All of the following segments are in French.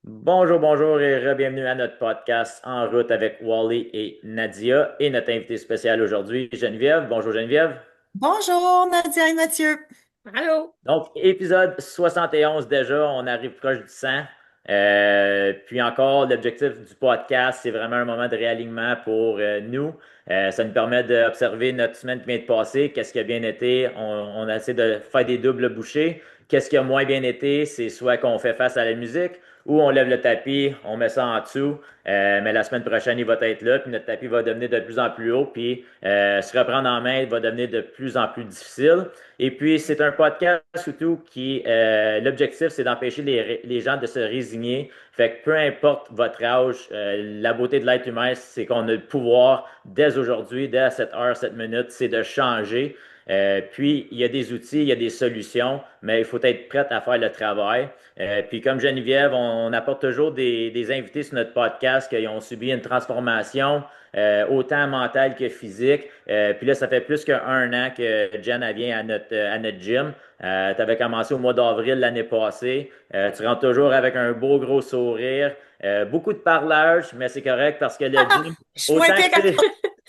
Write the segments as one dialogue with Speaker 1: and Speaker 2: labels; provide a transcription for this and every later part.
Speaker 1: Bonjour, bonjour et bienvenue à notre podcast En route avec Wally et Nadia et notre invité spécial aujourd'hui, Geneviève. Bonjour Geneviève.
Speaker 2: Bonjour Nadia et Mathieu.
Speaker 3: Allô?
Speaker 1: Donc, épisode 71 déjà, on arrive proche du 100. Puis encore, l'objectif du podcast, c'est vraiment un moment de réalignement pour nous. Ça nous permet d'observer notre semaine qui vient de passer, qu'est-ce qui a bien été. On a essayé de faire des doubles bouchées. Qu'est-ce qui a moins bien été, c'est soit qu'on fait face à la musique ou on lève le tapis, on met ça en dessous. Mais la semaine prochaine, il va être là, puis notre tapis va devenir de plus en plus haut, puis se reprendre en main va devenir de plus en plus difficile. Et puis, c'est un podcast surtout qui, l'objectif, c'est d'empêcher les gens de se résigner. Fait que peu importe votre âge, la beauté de l'être humain, c'est qu'on a le pouvoir dès aujourd'hui, dès cette heure, cette minute, c'est de changer. Puis, il y a des outils, il y a des solutions, mais il faut être prêt à faire le travail. Puis, comme Geneviève, on apporte toujours des invités sur notre podcast qui ont subi une transformation, autant mentale que physique. Puis là, ça fait plus qu'un an que Jen elle vient à notre gym. Tu avais commencé au mois d'avril l'année passée. Tu rentres toujours avec un beau gros sourire. Beaucoup de parlage, mais c'est correct parce que le gym,
Speaker 2: Je suis moins
Speaker 1: autant
Speaker 2: pire
Speaker 1: que tu sais,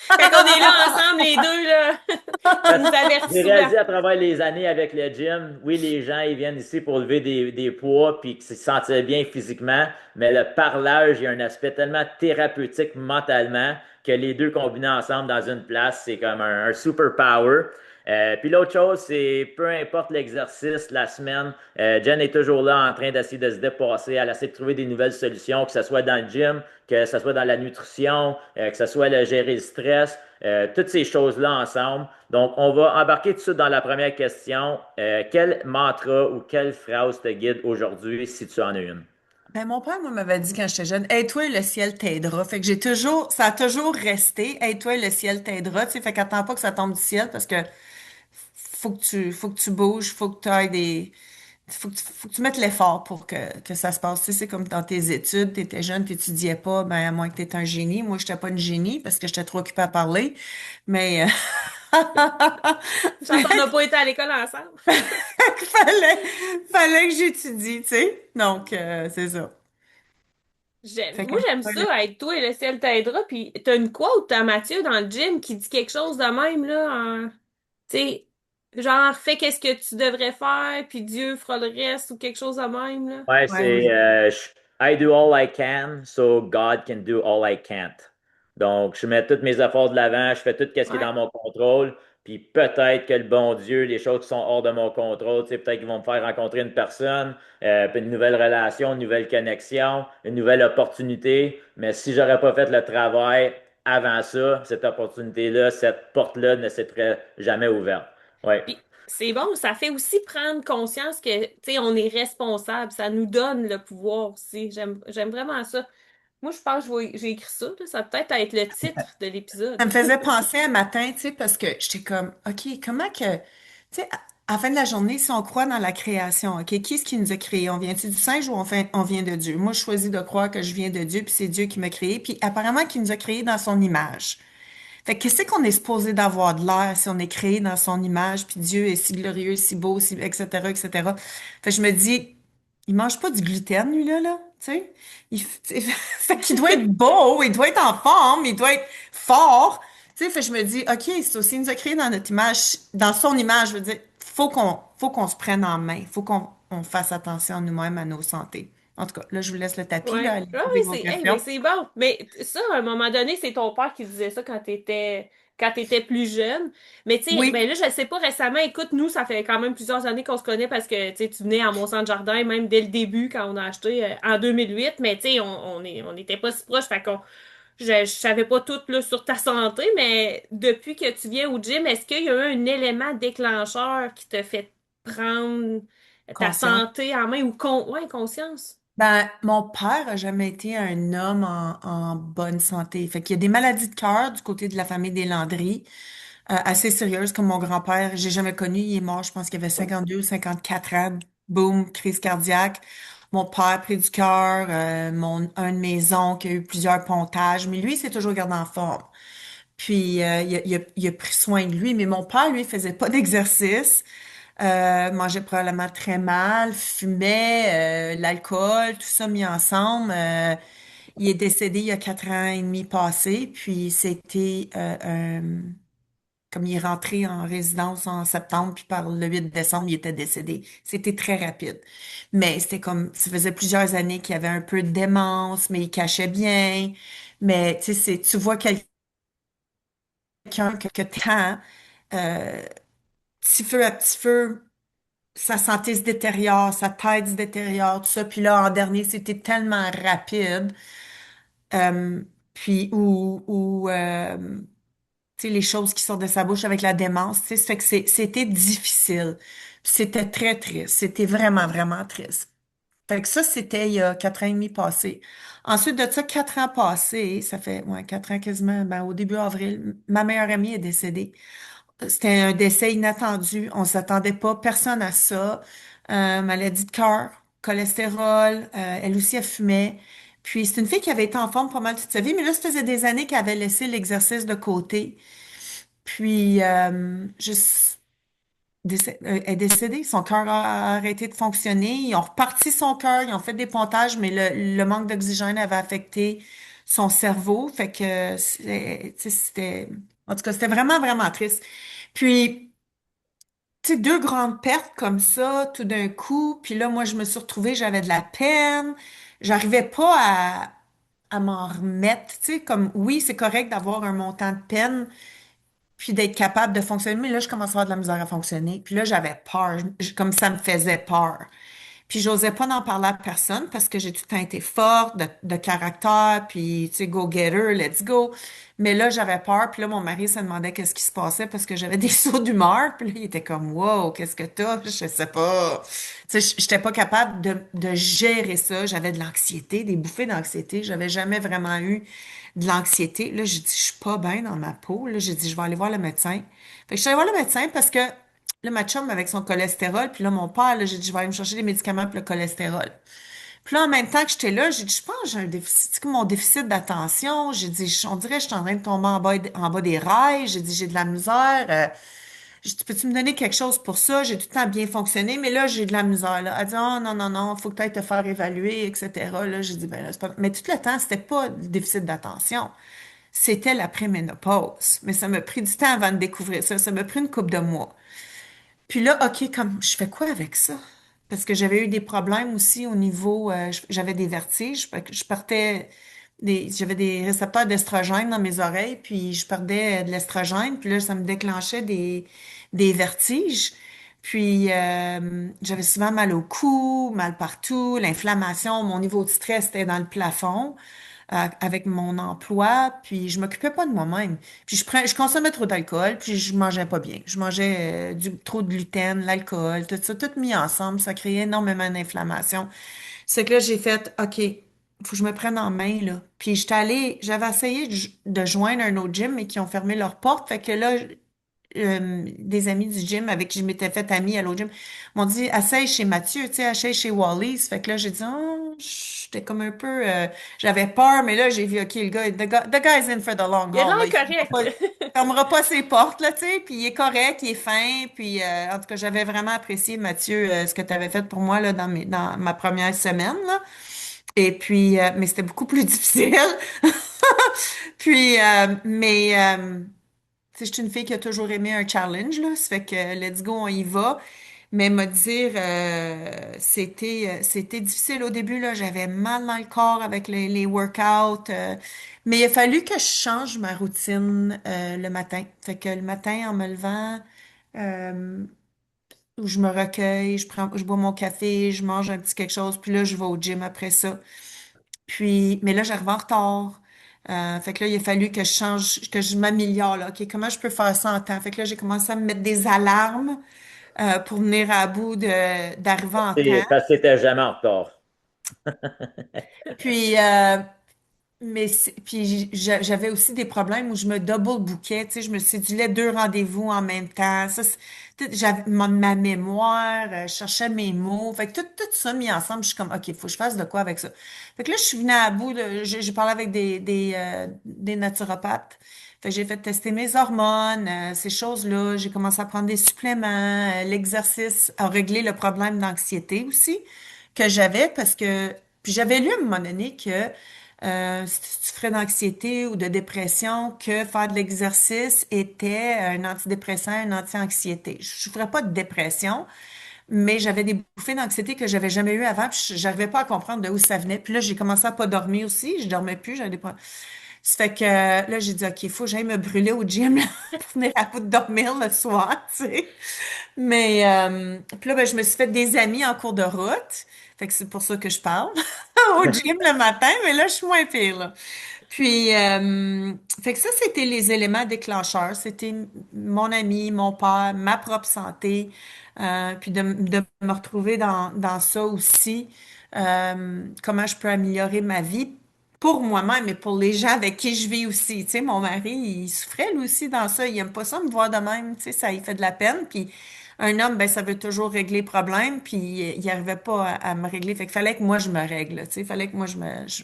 Speaker 3: Quand on est là ensemble, les deux, là, tu nous
Speaker 1: parce que
Speaker 3: avertis
Speaker 1: j'ai
Speaker 3: souvent.
Speaker 1: réalisé à travers les années avec le gym, oui, les gens, ils viennent ici pour lever des poids puis se sentir bien physiquement, mais le parlage, il y a un aspect tellement thérapeutique mentalement que les deux combinés ensemble dans une place, c'est comme un super power. Puis l'autre chose, c'est peu importe l'exercice, la semaine, Jen est toujours là en train d'essayer de se dépasser, elle essaie de trouver des nouvelles solutions, que ce soit dans le gym, que ce soit dans la nutrition, que ce soit le gérer le stress, toutes ces choses-là ensemble. Donc, on va embarquer tout de suite dans la première question. Quel mantra ou quelle phrase te guide aujourd'hui, si tu en as une?
Speaker 2: Ben, mon père, moi, m'avait dit quand j'étais jeune, aide-toi et le ciel t'aidera. Fait que ça a toujours resté, aide-toi et le ciel t'aidera. Tu sais, fait qu'attends pas que ça tombe du ciel parce que faut que tu bouges, faut que tu mettes l'effort pour que ça se passe. Tu sais, c'est comme dans tes études, t'étais jeune, t'étudiais pas, ben, à moins que t'étais un génie. Moi, j'étais pas une génie parce que j'étais trop occupée à parler. Mais,
Speaker 3: Chance, on n'a pas été à l'école ensemble.
Speaker 2: fallait, fallait que j'étudie, tu sais. Donc, c'est ça. Fait que,
Speaker 3: Moi, j'aime ça, être toi et le ciel t'aidera. Puis, t'as une quote à Mathieu dans le gym qui dit quelque chose de même, là, tu sais, genre, fais qu'est-ce que tu devrais faire, puis Dieu fera le reste, ou quelque chose de même, là.
Speaker 1: Ouais,
Speaker 2: ouais,
Speaker 1: c'est I do all I can, so God can do all I can't. Donc, je mets tous mes efforts de l'avant, je fais tout ce qui est
Speaker 3: Ouais.
Speaker 1: dans mon contrôle, puis peut-être que le bon Dieu, les choses qui sont hors de mon contrôle, tu sais, peut-être qu'ils vont me faire rencontrer une personne, puis une nouvelle relation, une nouvelle connexion, une nouvelle opportunité, mais si j'aurais pas fait le travail avant ça, cette opportunité-là, cette porte-là ne s'était jamais ouverte. Ouais.
Speaker 3: Puis c'est bon, ça fait aussi prendre conscience que, tu sais, on est responsable. Ça nous donne le pouvoir aussi. J'aime vraiment ça. Moi, je pense que j'ai écrit ça, là. Ça peut-être être le titre de
Speaker 2: ça
Speaker 3: l'épisode.
Speaker 2: me faisait penser un matin, tu sais, parce que j'étais comme, OK, comment que, tu sais, à la fin de la journée, si on croit dans la création, OK, qui est-ce qui nous a créés? On vient-tu du singe ou on vient de Dieu? Moi, je choisis de croire que je viens de Dieu, puis c'est Dieu qui m'a créé, puis apparemment qu'il nous a créés dans son image. Fait que qu'est-ce qu'on est supposé d'avoir de l'air si on est créé dans son image, puis Dieu est si glorieux, si beau, si, etc., etc. Fait que je me dis, il mange pas du gluten, lui, là, tu sais? Fait qu'il doit être beau, il doit être en forme, il doit être fort. Tu sais, fait que je me dis, OK, c'est aussi, il nous a créé dans notre image, dans son image, je veux dire, faut qu'on se prenne en main, faut qu'on fasse attention à nous-mêmes, à nos santé. En tout cas, là, je vous laisse le tapis, là,
Speaker 3: Ouais.
Speaker 2: allez
Speaker 3: Ah
Speaker 2: poser
Speaker 3: oui,
Speaker 2: vos
Speaker 3: hey, ben
Speaker 2: questions.
Speaker 3: c'est bon. Mais ça, à un moment donné, c'est ton père qui disait ça quand t'étais plus jeune. Mais tu sais,
Speaker 2: Oui,
Speaker 3: ben là, je sais pas récemment, écoute, nous, ça fait quand même plusieurs années qu'on se connaît parce que tu sais, tu venais à Mont-Saint-Jardin, même dès le début, quand on a acheté en 2008. Mais tu sais, on n'était pas si proches, fait qu'on je savais pas tout là, sur ta santé, mais depuis que tu viens au gym, est-ce qu'il y a eu un élément déclencheur qui te fait prendre ta
Speaker 2: conscience.
Speaker 3: santé en main ou ouais, conscience?
Speaker 2: Ben, mon père a jamais été un homme en bonne santé. Fait qu'il y a des maladies de cœur du côté de la famille des Landry, assez sérieuses, comme mon grand-père. J'ai jamais connu, il est mort, je pense qu'il avait 52 ou 54 ans. Boum, crise cardiaque. Mon père pris du cœur, un de mes oncles a eu plusieurs pontages, mais lui, il s'est toujours gardé en forme. Puis, il a pris soin de lui, mais mon père, lui, faisait pas d'exercice. mangeait probablement très mal, fumait, l'alcool, tout ça mis ensemble. Il est décédé il y a 4 ans et demi passé, puis c'était comme il est rentré en résidence en septembre, puis par le 8 décembre, il était décédé. C'était très rapide. Mais c'était comme, ça faisait plusieurs années qu'il avait un peu de démence, mais il cachait bien. Mais tu sais, tu vois quelqu'un que t'as, euh, petit feu à petit feu, sa santé se détériore, sa tête se détériore, tout ça. Puis là, en dernier, c'était tellement rapide. Euh, puis, tu sais, les choses qui sortent de sa bouche avec la démence, tu sais, ça fait que c'était difficile. Puis c'était très triste. C'était vraiment, vraiment triste. Fait que ça, c'était il y a 4 ans et demi passé. Ensuite de ça, 4 ans passés, ça fait, ouais, 4 ans quasiment, ben, au début avril, ma meilleure amie est décédée. C'était un décès inattendu. On s'attendait pas, personne à ça. Maladie de cœur, cholestérol. Elle aussi, elle fumait. Puis c'est une fille qui avait été en forme pas mal toute sa vie, mais là, ça faisait des années qu'elle avait laissé l'exercice de côté. Puis, juste, elle est décédée. Son cœur a arrêté de fonctionner. Ils ont reparti son cœur, ils ont fait des pontages, mais le manque d'oxygène avait affecté son cerveau. Fait que, tu sais, en tout cas, c'était vraiment, vraiment triste. Puis, tu sais, deux grandes pertes comme ça, tout d'un coup. Puis là, moi, je me suis retrouvée, j'avais de la peine. J'arrivais pas à m'en remettre. Tu sais, comme, oui, c'est correct d'avoir un montant de peine, puis d'être capable de fonctionner. Mais là, je commençais à avoir de la misère à fonctionner. Puis là, j'avais peur, comme ça me faisait peur. Puis j'osais pas en parler à personne parce que j'ai tout le temps été forte, de caractère, puis tu sais, go-getter, let's go. Mais là, j'avais peur, puis là, mon mari se demandait qu'est-ce qui se passait parce que j'avais des sauts d'humeur, puis là, il était comme, wow, qu'est-ce que t'as? Je sais pas. Tu sais, j'étais pas capable de gérer ça. J'avais de l'anxiété, des bouffées d'anxiété. J'avais jamais vraiment eu de l'anxiété. Là, j'ai dit, je suis pas bien dans ma peau. Là, j'ai dit, je vais aller voir le médecin. Fait que je suis allée voir le médecin parce que là, ma chum avec son cholestérol, puis là, mon père, là, j'ai dit, je vais aller me chercher des médicaments pour le cholestérol. Puis là, en même temps que j'étais là, j'ai dit, je pense que j'ai un déficit, c'est comme mon déficit d'attention. J'ai dit, on dirait que je suis en train de tomber en bas des rails. J'ai dit, j'ai de la misère. J'ai dit, peux-tu me donner quelque chose pour ça? J'ai tout le temps bien fonctionné, mais là, j'ai de la misère, là. Elle dit, oh non, non, non, faut que tu ailles te faire évaluer, etc. Là, j'ai dit, ben là, c'est pas... Mais tout le temps, c'était pas le déficit d'attention. C'était la préménopause. Mais ça m'a pris du temps avant de découvrir ça. Ça m'a pris une couple de mois. Puis là, OK, comme je fais quoi avec ça? Parce que j'avais eu des problèmes aussi au niveau, j'avais des vertiges, fait que j'avais des récepteurs d'estrogène dans mes oreilles, puis je perdais de l'estrogène, puis là, ça me déclenchait des vertiges. Puis j'avais souvent mal au cou, mal partout, l'inflammation, mon niveau de stress était dans le plafond avec mon emploi, puis je m'occupais pas de moi-même. Puis je consommais trop d'alcool, puis je mangeais pas bien. Je mangeais trop de gluten, l'alcool, tout ça, tout mis ensemble, ça créait énormément d'inflammation. C'est que là, j'ai fait, OK, faut que je me prenne en main, là. Puis j'avais essayé de joindre un autre gym, mais qui ont fermé leurs portes. Fait que là, des amis du gym avec qui je m'étais fait amie à l'autre gym m'ont dit, essaye chez Mathieu, tu sais, essaye chez Wally's. Fait que là, j'ai dit, oh, j'étais comme un peu, j'avais peur, mais là, j'ai vu, OK, the guy's in for the long
Speaker 3: Il a
Speaker 2: haul, là.
Speaker 3: l'air correct.
Speaker 2: Il fermera pas ses portes, là, tu sais, puis il est correct, il est fin, puis en tout cas, j'avais vraiment apprécié, Mathieu, ce que tu avais fait pour moi, là, dans ma première semaine, là. Et puis, mais c'était beaucoup plus difficile. Puis, tu sais, je suis une fille qui a toujours aimé un challenge, là. Ça fait que let's go, on y va. Mais me dire, c'était difficile au début, là. J'avais mal dans le corps avec les workouts. Mais il a fallu que je change ma routine le matin. Fait que le matin, en me levant, euh, je me recueille, je bois mon café, je mange un petit quelque chose, puis là, je vais au gym après ça. Puis, mais là, j'arrive en retard. Fait que là, il a fallu que je change, que je m'améliore, là. OK, comment je peux faire ça en temps? Fait que là, j'ai commencé à me mettre des alarmes pour venir à bout d'arriver en temps.
Speaker 1: Parce que c'était jamais en retard.
Speaker 2: Puis, puis j'avais aussi des problèmes où je me double bookais, tu sais, je me cédulais deux rendez-vous en même temps. Ça, j'avais ma mémoire, je cherchais mes mots. Fait que tout ça mis ensemble, je suis comme, OK, il faut que je fasse de quoi avec ça. Fait que là, je suis venue à bout j'ai parlé avec des naturopathes. Fait que j'ai fait tester mes hormones, ces choses-là. J'ai commencé à prendre des suppléments. L'exercice a réglé le problème d'anxiété aussi que j'avais parce que, puis j'avais lu à un moment donné que si tu souffrais d'anxiété ou de dépression, que faire de l'exercice était un antidépresseur, un anti-anxiété. Je souffrais pas de dépression, mais j'avais des bouffées d'anxiété que j'avais jamais eues avant, puis j'arrivais pas à comprendre de où ça venait. Puis là, j'ai commencé à pas dormir aussi, je dormais plus, j'avais des problèmes. Ça fait que là, j'ai dit, OK, il faut que j'aille me brûler au gym là, pour venir à bout de dormir le soir, tu sais. Mais puis là, ben, je me suis fait des amis en cours de route. Fait que c'est pour ça que je parle au gym le matin, mais là, je suis moins pire, là. Puis, fait que ça, c'était les éléments déclencheurs. C'était mon ami, mon père, ma propre santé, puis de me retrouver dans ça aussi. Comment je peux améliorer ma vie pour moi-même et pour les gens avec qui je vis aussi. Tu sais, mon mari, il souffrait lui aussi dans ça. Il aime pas ça me voir de même. Tu sais, ça il fait de la peine. Puis un homme, ben, ça veut toujours régler le problème. Puis il arrivait pas à me régler. Fait qu'il fallait que moi, je me règle. Tu sais, il fallait que moi, je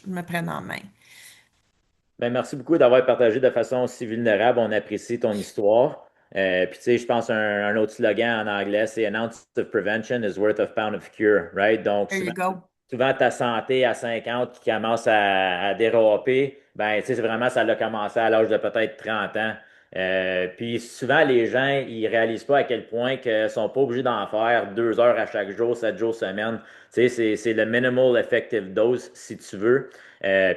Speaker 2: me prenne en main.
Speaker 1: Ben, merci beaucoup d'avoir partagé de façon aussi vulnérable. On apprécie ton histoire. Puis, tu sais, je pense un autre slogan en anglais, c'est An ounce of prevention is worth a pound of cure, right? Donc,
Speaker 2: There you go.
Speaker 1: souvent ta santé à 50 qui commence à déraper, ben, tu sais, c'est vraiment, ça a commencé à l'âge de peut-être 30 ans. Puis souvent, les gens, ils réalisent pas à quel point qu'ils sont pas obligés d'en faire 2 heures à chaque jour, 7 jours semaine. Tu sais, c'est le minimal effective dose, si tu veux.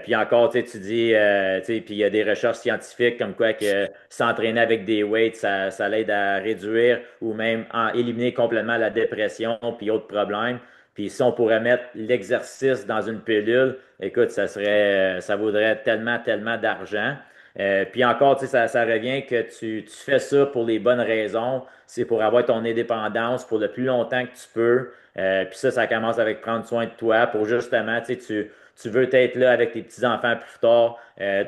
Speaker 1: Puis encore, tu dis, tu sais, puis il y a des recherches scientifiques comme quoi que s'entraîner avec des weights, ça l'aide à réduire ou même à éliminer complètement la dépression puis autres problèmes. Puis si on pourrait mettre l'exercice dans une pilule, écoute, ça vaudrait tellement, tellement d'argent. Puis encore, tu sais, ça revient que tu fais ça pour les bonnes raisons. C'est pour avoir ton indépendance pour le plus longtemps que tu peux. Puis ça commence avec prendre soin de toi pour justement, tu veux être là avec tes petits-enfants plus tard.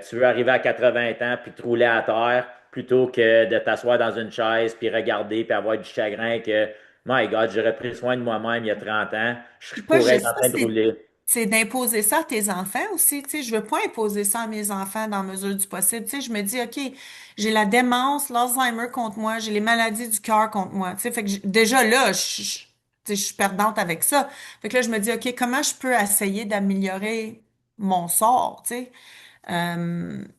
Speaker 1: Tu veux arriver à 80 ans puis te rouler à terre plutôt que de t'asseoir dans une chaise puis regarder puis avoir du chagrin que My God, j'aurais pris soin de moi-même il y a 30 ans. Je
Speaker 2: Puis pas
Speaker 1: pourrais être
Speaker 2: juste
Speaker 1: en
Speaker 2: ça,
Speaker 1: train de rouler.
Speaker 2: c'est d'imposer ça à tes enfants aussi. Tu sais, je veux pas imposer ça à mes enfants dans la mesure du possible. Tu sais, je me dis, OK, j'ai la démence, l'Alzheimer contre moi, j'ai les maladies du cœur contre moi. Tu sais, fait que déjà là, tu sais, je suis perdante avec ça. Fait que là, je me dis, OK, comment je peux essayer d'améliorer mon sort, tu sais?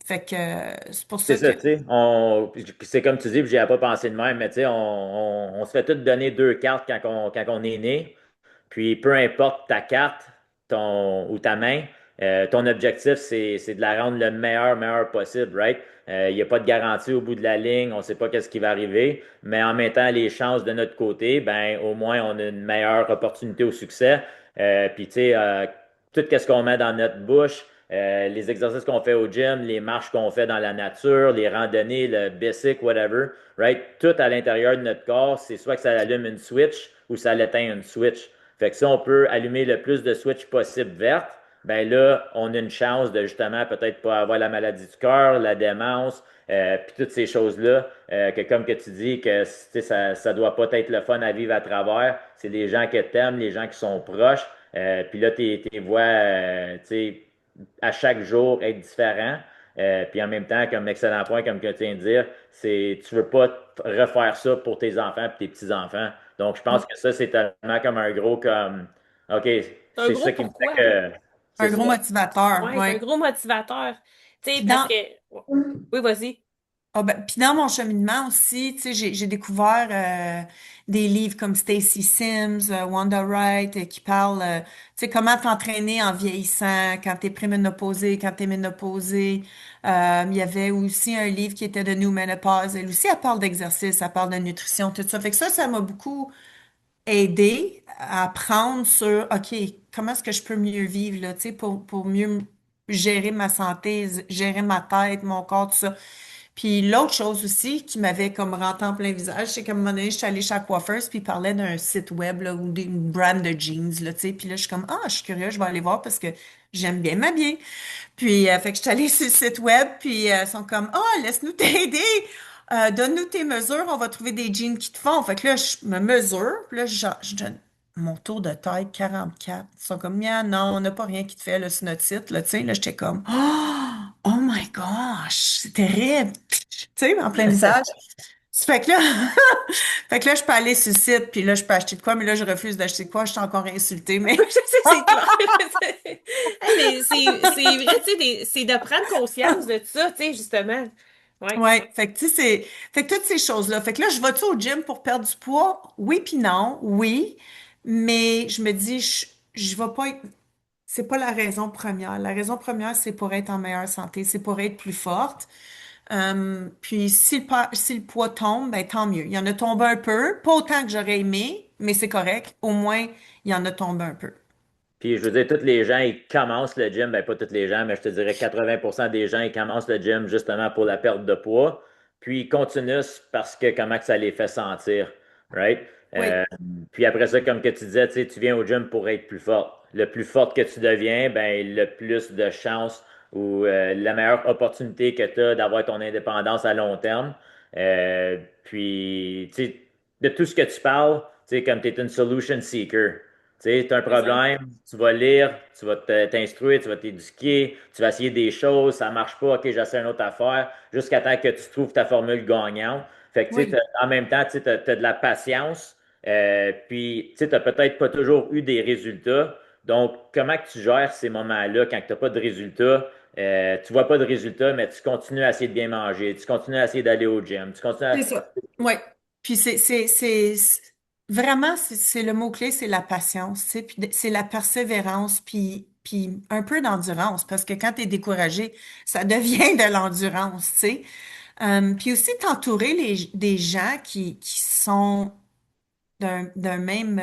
Speaker 2: Fait que c'est pour
Speaker 1: C'est
Speaker 2: ça que
Speaker 1: ça, tu sais. C'est comme tu dis, puis j'y avais pas pensé de même, mais tu sais, on se fait tous donner deux cartes quand on est né. Puis peu importe ta carte ou ta main, ton objectif, c'est de la rendre le meilleur possible, right? Il n'y a pas de garantie au bout de la ligne, on ne sait pas qu'est-ce qui va arriver, mais en mettant les chances de notre côté, ben au moins on a une meilleure opportunité au succès. Puis tu sais, tout ce qu'on met dans notre bouche, les exercices qu'on fait au gym, les marches qu'on fait dans la nature, les randonnées, le basic, whatever, right? Tout à l'intérieur de notre corps, c'est soit que ça allume une switch ou ça l'éteint une switch. Fait que si on peut allumer le plus de switch possible vertes, ben là, on a une chance de justement peut-être pas avoir la maladie du cœur, la démence, puis toutes ces choses-là, que comme que tu dis, que ça doit pas être le fun à vivre à travers. C'est les gens que t'aimes, les gens qui sont proches. Puis là, tes voix, tu sais, à chaque jour être différent. Puis en même temps, comme excellent point, comme que tu viens de dire, tu veux pas refaire ça pour tes enfants et tes petits-enfants. Donc, je pense que ça, c'est tellement comme un gros comme OK,
Speaker 3: C'est un
Speaker 1: c'est ça
Speaker 3: gros
Speaker 1: qui me fait
Speaker 3: pourquoi.
Speaker 1: que c'est
Speaker 2: un
Speaker 1: ça.
Speaker 2: gros motivateur,
Speaker 3: Ouais, c'est un
Speaker 2: ouais.
Speaker 3: gros motivateur. Tu sais,
Speaker 2: Puis
Speaker 3: parce
Speaker 2: dans
Speaker 3: que. Oui, vas-y.
Speaker 2: Ah ben, puis dans mon cheminement aussi, tu sais, j'ai découvert des livres comme Stacy Sims, Wanda Wright, qui parlent, tu sais, comment t'entraîner en vieillissant, quand t'es préménopausée, quand t'es ménopausée. Il y avait aussi un livre qui était de New Menopause. Elle aussi, elle parle d'exercice, elle parle de nutrition, tout ça. Fait que ça m'a beaucoup aidé à apprendre sur, OK, comment est-ce que je peux mieux vivre, là, tu sais, pour mieux gérer ma santé, gérer ma tête, mon corps, tout ça. Puis l'autre chose aussi qui m'avait comme rentré en plein visage, c'est qu'à un moment donné, je suis allée chez la coiffeuse, puis il parlait d'un site web là, ou d'une brand de jeans, là, tu sais. Puis là, je suis comme, ah, je suis curieuse, je vais aller voir parce que j'aime bien m'habiller. Puis, fait que je suis allée sur le site web, puis ils sont comme, ah, laisse-nous t'aider, donne-nous tes mesures, on va trouver des jeans qui te font. Fait que là, je me mesure, puis là, je donne mon tour de taille 44. Ils sont comme, ah, non, on n'a pas rien qui te fait là, sur notre site, là, tu sais. Là, j'étais comme, oh my gosh, c'est terrible. sais, en plein visage. Ça fait que là, fait que là, je peux aller sur le site, puis là, je peux acheter de quoi, mais là, je refuse d'acheter de quoi, je suis encore insultée, mais
Speaker 3: Je sais, c'est clair. Hey, mais c'est vrai, tu sais, c'est de prendre conscience de ça, tu sais, justement. Ouais.
Speaker 2: ouais, fait que tu sais, fait que toutes ces choses-là. Fait que là, je vais-tu au gym pour perdre du poids? Oui, puis non, oui, mais je me dis, je vais pas être, c'est pas la raison première. La raison première, c'est pour être en meilleure santé, c'est pour être plus forte. Puis si le poids tombe, ben tant mieux. Il y en a tombé un peu, pas autant que j'aurais aimé, mais c'est correct. Au moins, il y en a tombé un peu.
Speaker 1: Puis je veux dire, tous les gens, ils commencent le gym, ben pas tous les gens, mais je te dirais 80% des gens, ils commencent le gym justement pour la perte de poids, puis ils continuent parce que comment que ça les fait sentir, right?
Speaker 2: Oui,
Speaker 1: Euh, Puis après ça, comme que tu disais, tu sais, tu viens au gym pour être plus fort. Le plus fort que tu deviens, ben le plus de chances ou la meilleure opportunité que tu as d'avoir ton indépendance à long terme. Puis, tu sais, de tout ce que tu parles, tu sais, comme tu es une solution seeker. Tu sais, tu as un
Speaker 3: Exact.
Speaker 1: problème, tu vas lire, tu vas t'instruire, tu vas t'éduquer, tu vas essayer des choses, ça marche pas, ok, j'essaie une autre affaire, jusqu'à temps que tu trouves ta formule gagnante. Fait que, tu sais,
Speaker 2: oui.
Speaker 1: en même temps, tu as de la patience, puis, tu sais, peut-être pas toujours eu des résultats. Donc, comment que tu gères ces moments-là quand tu n'as pas de résultats? Tu vois pas de résultats, mais tu continues à essayer de bien manger, tu continues à essayer d'aller au gym, tu continues
Speaker 2: C'est
Speaker 1: à...
Speaker 2: ça. Oui. Puis vraiment, c'est le mot-clé, c'est la patience, tu sais, puis c'est la persévérance, puis un peu d'endurance, parce que quand tu es découragé, ça devient de l'endurance, tu sais. Puis aussi t'entourer des gens qui sont d'un même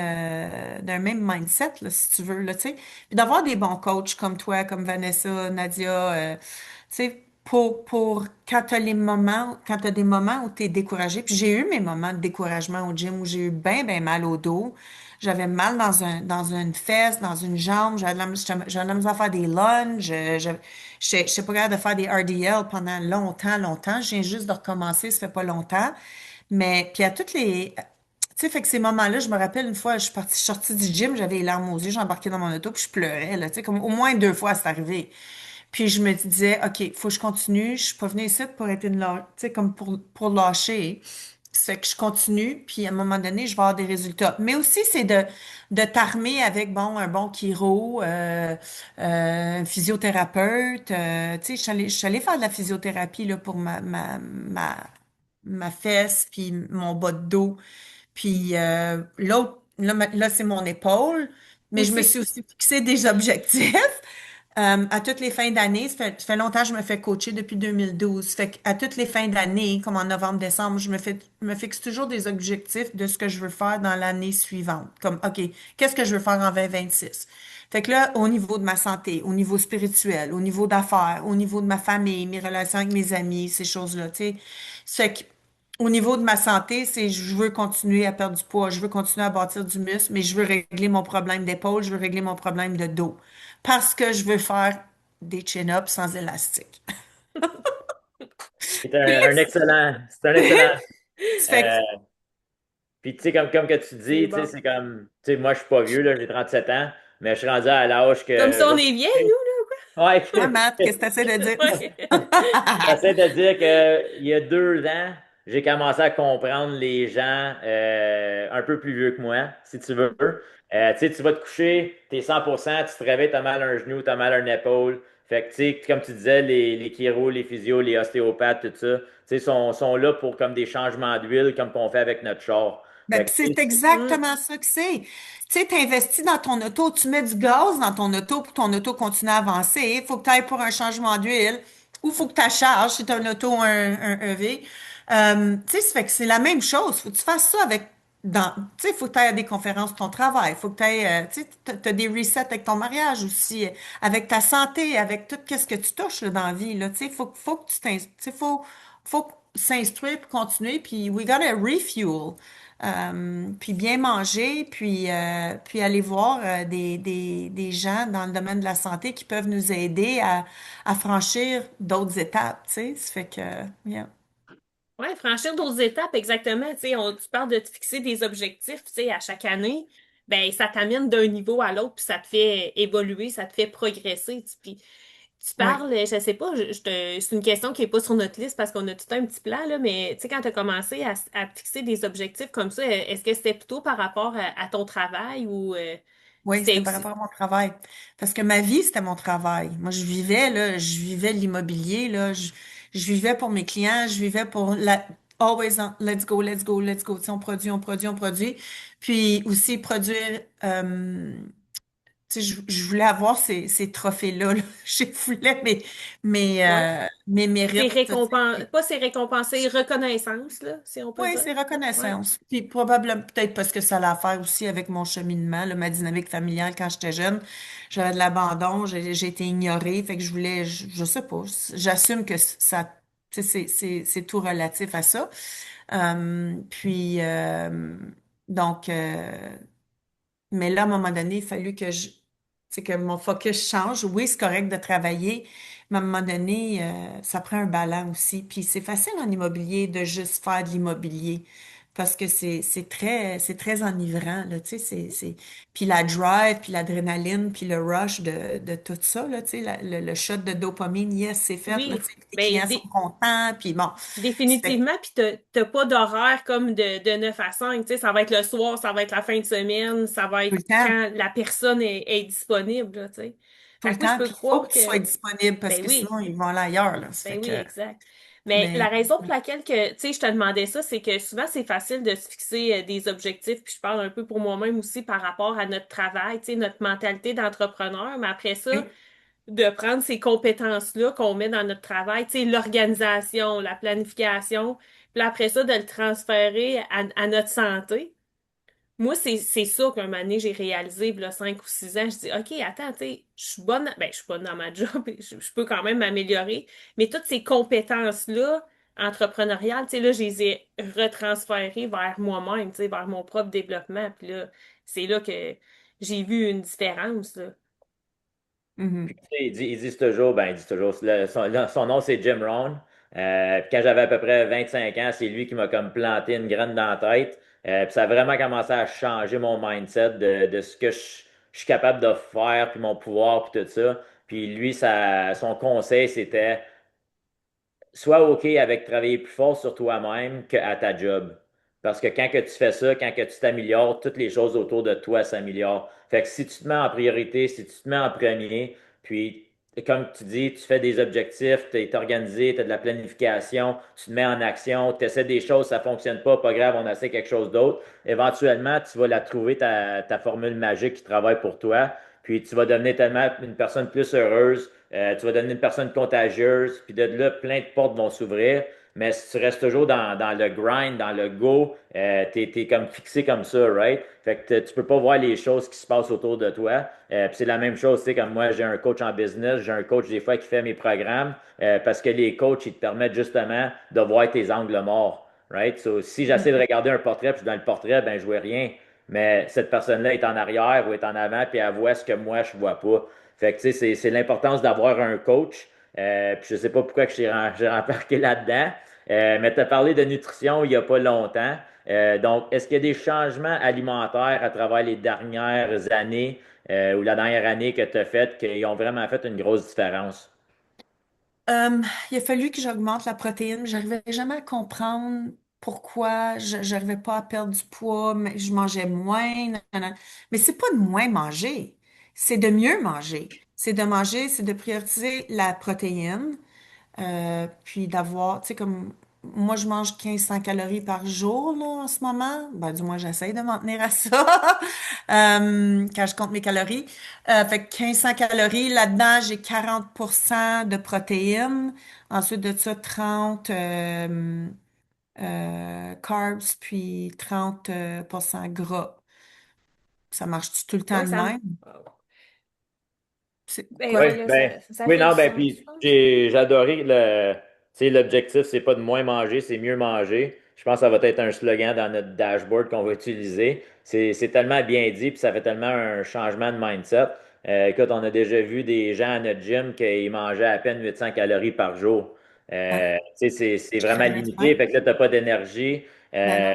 Speaker 2: mindset, là, si tu veux, là, tu sais. Puis d'avoir des bons coachs comme toi, comme Vanessa, Nadia, tu sais, pour quand t'as les moments, quand t'as des moments où t'es découragé. Puis j'ai eu mes moments de découragement au gym où j'ai eu bien mal au dos. J'avais mal dans une fesse, dans une jambe. J'avais de la misère à faire des lunges. Je pas capable de faire des RDL pendant longtemps. Je viens juste de recommencer, ça fait pas longtemps. Mais puis à toutes les tu sais, fait que ces moments-là, je me rappelle une fois, je suis sortie du gym, j'avais les larmes aux yeux, j'ai embarqué dans mon auto, puis je pleurais, là, tu sais, comme au moins deux fois, c'est arrivé. Puis je me disais, OK, faut que je continue, je suis pas venue ici pour être tu sais, comme pour lâcher. Ça fait que je continue, puis à un moment donné, je vais avoir des résultats. Mais aussi, c'est de t'armer avec, bon, un bon chiro, un physiothérapeute. Tu sais, je suis allée faire de la physiothérapie, là, pour ma fesse, puis mon bas de dos. Puis là, c'est mon épaule, mais je me
Speaker 3: Aussi.
Speaker 2: suis aussi fixé des objectifs à toutes les fins d'année. Ça fait longtemps que je me fais coacher depuis 2012. Fait qu'à toutes les fins d'année, comme en novembre, décembre, je me fixe toujours des objectifs de ce que je veux faire dans l'année suivante. Comme, OK, qu'est-ce que je veux faire en 2026? Fait que là, au niveau de ma santé, au niveau spirituel, au niveau d'affaires, au niveau de ma famille, mes relations avec mes amis, ces choses-là, tu sais. Fait que au niveau de ma santé, c'est je veux continuer à perdre du poids, je veux continuer à bâtir du muscle, mais je veux régler mon problème d'épaule, je veux régler mon problème de dos. Parce que je veux faire des chin-ups sans élastique.
Speaker 1: C'est un excellent.
Speaker 2: Ça fait
Speaker 1: euh,
Speaker 2: que
Speaker 1: Puis, tu sais, comme que tu
Speaker 3: C'est
Speaker 1: dis, tu sais,
Speaker 3: bon.
Speaker 1: c'est comme, tu sais, moi, je suis pas vieux, là, j'ai 37 ans, mais je suis rendu à l'âge
Speaker 3: Comme
Speaker 1: que,
Speaker 3: ça, on est vieilles,
Speaker 1: ouais,
Speaker 2: hein, Matt, qu'est-ce que tu essaies de dire?
Speaker 3: Ouais.
Speaker 1: j'essaie de dire que il y a 2 ans, j'ai commencé à comprendre les gens un peu plus vieux que moi, si tu veux. Tu sais, tu vas te coucher, t'es 100%, tu te réveilles, t'as mal à un genou, t'as mal à une épaule. Fait que, tu sais, comme tu disais, les chiro, les physios, les ostéopathes, tout ça, tu sais, sont là pour comme des changements d'huile, comme qu'on fait avec notre char.
Speaker 2: Ben,
Speaker 1: Fait
Speaker 2: pis
Speaker 1: que, tu
Speaker 2: c'est
Speaker 1: sais,
Speaker 3: Mm.
Speaker 2: exactement ça que c'est. Tu sais, t'investis dans ton auto, tu mets du gaz dans ton auto pour que ton auto continue à avancer. Il faut que tu ailles pour un changement d'huile ou faut que tu charges si tu un auto ou un EV. Tu sais, ça fait que c'est la même chose. Faut que tu fasses ça avec tu sais, faut que tu ailles à des conférences de ton travail. Faut que tu ailles, tu sais, t'as des resets avec ton mariage aussi, avec ta santé, avec tout ce que tu touches là, dans la vie, là. Tu sais, faut que tu sais, faut s'instruire pour continuer, puis we gotta refuel. Puis bien manger, puis aller voir des gens dans le domaine de la santé qui peuvent nous aider à franchir d'autres étapes, tu sais. Ça fait que, yeah.
Speaker 3: Ouais, franchir d'autres étapes, exactement. Tu sais, tu parles de te fixer des objectifs, tu sais, à chaque année. Ben, ça t'amène d'un niveau à l'autre, puis ça te fait évoluer, ça te fait progresser. Tu sais. Puis Tu
Speaker 2: Ouais.
Speaker 3: parles, je sais pas, c'est une question qui est pas sur notre liste parce qu'on a tout un petit plan, là, mais tu sais, quand tu as commencé à te fixer des objectifs comme ça, est-ce que c'était plutôt par rapport à ton travail ou
Speaker 2: Oui,
Speaker 3: c'était
Speaker 2: c'était par
Speaker 3: aussi.
Speaker 2: rapport à mon travail. Parce que ma vie, c'était mon travail. Moi, je vivais l'immobilier, là. Je vivais pour mes clients, je vivais pour la, always on, let's go, let's go, let's go. Tu sais, on produit, on produit, on produit. Puis aussi produire, tu sais, je voulais avoir ces trophées-là, là. Je voulais
Speaker 3: Ouais.
Speaker 2: mes
Speaker 3: C'est
Speaker 2: mérites. Tu sais.
Speaker 3: pas c'est récompenser, reconnaissance, là, si on peut
Speaker 2: Oui,
Speaker 3: dire.
Speaker 2: c'est
Speaker 3: Ouais.
Speaker 2: reconnaissance. Puis probablement, peut-être parce que ça a à faire aussi avec mon cheminement, là, ma dynamique familiale quand j'étais jeune. J'avais de l'abandon, j'ai été ignorée, fait que je voulais, je sais pas, j'assume que ça, tu sais, c'est tout relatif à ça. Puis, donc, mais là, à un moment donné, il fallu c'est que mon focus change. Oui, c'est correct de travailler, mais à un moment donné, ça prend un ballon aussi. Puis c'est facile en immobilier de juste faire de l'immobilier parce que c'est très enivrant, là, tu sais, puis la drive, puis l'adrénaline, puis le rush de tout ça, là, tu sais, le shot de dopamine, yes, c'est fait, là, tu
Speaker 3: Oui.
Speaker 2: sais, les
Speaker 3: Ben,
Speaker 2: clients sont contents, puis bon, c'est
Speaker 3: définitivement, puis t'as pas d'horaire comme de 9 à 5, tu sais, ça va être le soir, ça va être la fin de semaine, ça va
Speaker 2: tout
Speaker 3: être
Speaker 2: le temps.
Speaker 3: quand la personne est disponible, là, tu sais.
Speaker 2: Tout
Speaker 3: Fait
Speaker 2: le
Speaker 3: que oui, je
Speaker 2: temps,
Speaker 3: peux
Speaker 2: puis il faut
Speaker 3: croire
Speaker 2: que tu sois
Speaker 3: que,
Speaker 2: disponible parce
Speaker 3: ben
Speaker 2: que
Speaker 3: oui,
Speaker 2: sinon, ils vont aller ailleurs, là. Ça fait
Speaker 3: ben
Speaker 2: que,
Speaker 3: oui, exact. Mais la
Speaker 2: mais,
Speaker 3: raison pour laquelle que, tu sais, je te demandais ça, c'est que souvent, c'est facile de se fixer des objectifs, puis je parle un peu pour moi-même aussi par rapport à notre travail, tu sais, notre mentalité d'entrepreneur, mais après ça,
Speaker 2: oui.
Speaker 3: de prendre ces compétences-là qu'on met dans notre travail, tu sais, l'organisation, la planification, puis après ça, de le transférer à notre santé. Moi, c'est ça qu'un moment donné, j'ai réalisé, il y a 5 ou 6 ans. Je dis, OK, attends, tu sais, je suis bonne dans ma job, et je peux quand même m'améliorer, mais toutes ces compétences-là, entrepreneuriales, tu sais, là, je les ai retransférées vers moi-même, tu sais, vers mon propre développement. Puis là, c'est là que j'ai vu une différence, là.
Speaker 2: Mhm.
Speaker 1: Puis, tu sais, ils disent toujours, ben, ils disent toujours, son nom c'est Jim Rohn. Puis quand j'avais à peu près 25 ans, c'est lui qui m'a comme planté une graine dans la tête. Puis ça a vraiment commencé à changer mon mindset de ce que je suis capable de faire, puis mon pouvoir, puis tout ça. Puis lui, son conseil, c'était sois OK avec travailler plus fort sur toi-même qu'à ta job. Parce que quand que tu fais ça, quand que tu t'améliores, toutes les choses autour de toi s'améliorent. Fait que si tu te mets en priorité, si tu te mets en premier, puis comme tu dis, tu fais des objectifs, tu es organisé, tu as de la planification, tu te mets en action, tu essaies des choses, ça fonctionne pas grave, on essaie quelque chose d'autre. Éventuellement, tu vas la trouver, ta formule magique qui travaille pour toi, puis tu vas devenir tellement une personne plus heureuse, tu vas devenir une personne contagieuse, puis de là, plein de portes vont s'ouvrir. Mais si tu restes toujours dans le grind, dans le go, t'es comme fixé comme ça, right? Fait que tu peux pas voir les choses qui se passent autour de toi. Puis c'est la même chose, tu sais, comme moi, j'ai un coach en business, j'ai un coach des fois qui fait mes programmes, parce que les coachs, ils te permettent justement de voir tes angles morts, right? So, si j'essaie de regarder un portrait, puis je suis dans le portrait, ben je vois rien. Mais cette personne-là est en arrière ou est en avant, puis elle voit ce que moi, je vois pas. Fait que, tu sais, c'est l'importance d'avoir un coach. Puis je sais pas pourquoi que j'ai rembarqué là-dedans. Mais tu as parlé de nutrition il y a pas longtemps. Donc, est-ce qu'il y a des changements alimentaires à travers les dernières années ou la dernière année que tu as fait qui ont vraiment fait une grosse différence?
Speaker 2: Euh, il a fallu que j'augmente la protéine. J'arrivais jamais à comprendre pourquoi j'arrivais pas à perdre du poids, mais je mangeais moins. Nanana. Mais c'est pas de moins manger, c'est de mieux manger. C'est de manger, c'est de prioriser la protéine. Puis d'avoir, tu sais, comme moi, je mange 1500 calories par jour, là, en ce moment. Ben, du moins, j'essaye de m'en tenir à ça quand je compte mes calories. Fait que 1500 calories, là-dedans, j'ai 40% de protéines. Ensuite de ça, 30 carbs, puis 30% gras. Ça marche tout le temps
Speaker 3: Ouais,
Speaker 2: de
Speaker 3: ça me.
Speaker 2: même? C'est
Speaker 3: Ben
Speaker 2: quoi?
Speaker 1: Oui,
Speaker 3: ouais, là,
Speaker 1: ben,
Speaker 3: ça
Speaker 1: oui,
Speaker 3: fait
Speaker 1: non,
Speaker 3: du
Speaker 1: ben,
Speaker 3: sens, je
Speaker 1: puis
Speaker 3: pense.
Speaker 1: j'ai adoré tu sais, l'objectif, c'est pas de moins manger, c'est mieux manger. Je pense que ça va être un slogan dans notre dashboard qu'on va utiliser. C'est tellement bien dit, puis ça fait tellement un changement de mindset. Écoute, on a déjà vu des gens à notre gym qui mangeaient à peine 800 calories par jour.
Speaker 2: Ah,
Speaker 1: Tu sais, c'est
Speaker 2: je
Speaker 1: vraiment
Speaker 2: ferais
Speaker 1: limité,
Speaker 2: ça.
Speaker 1: fait que là, t'as pas d'énergie.
Speaker 2: Ben
Speaker 1: Euh,
Speaker 2: non.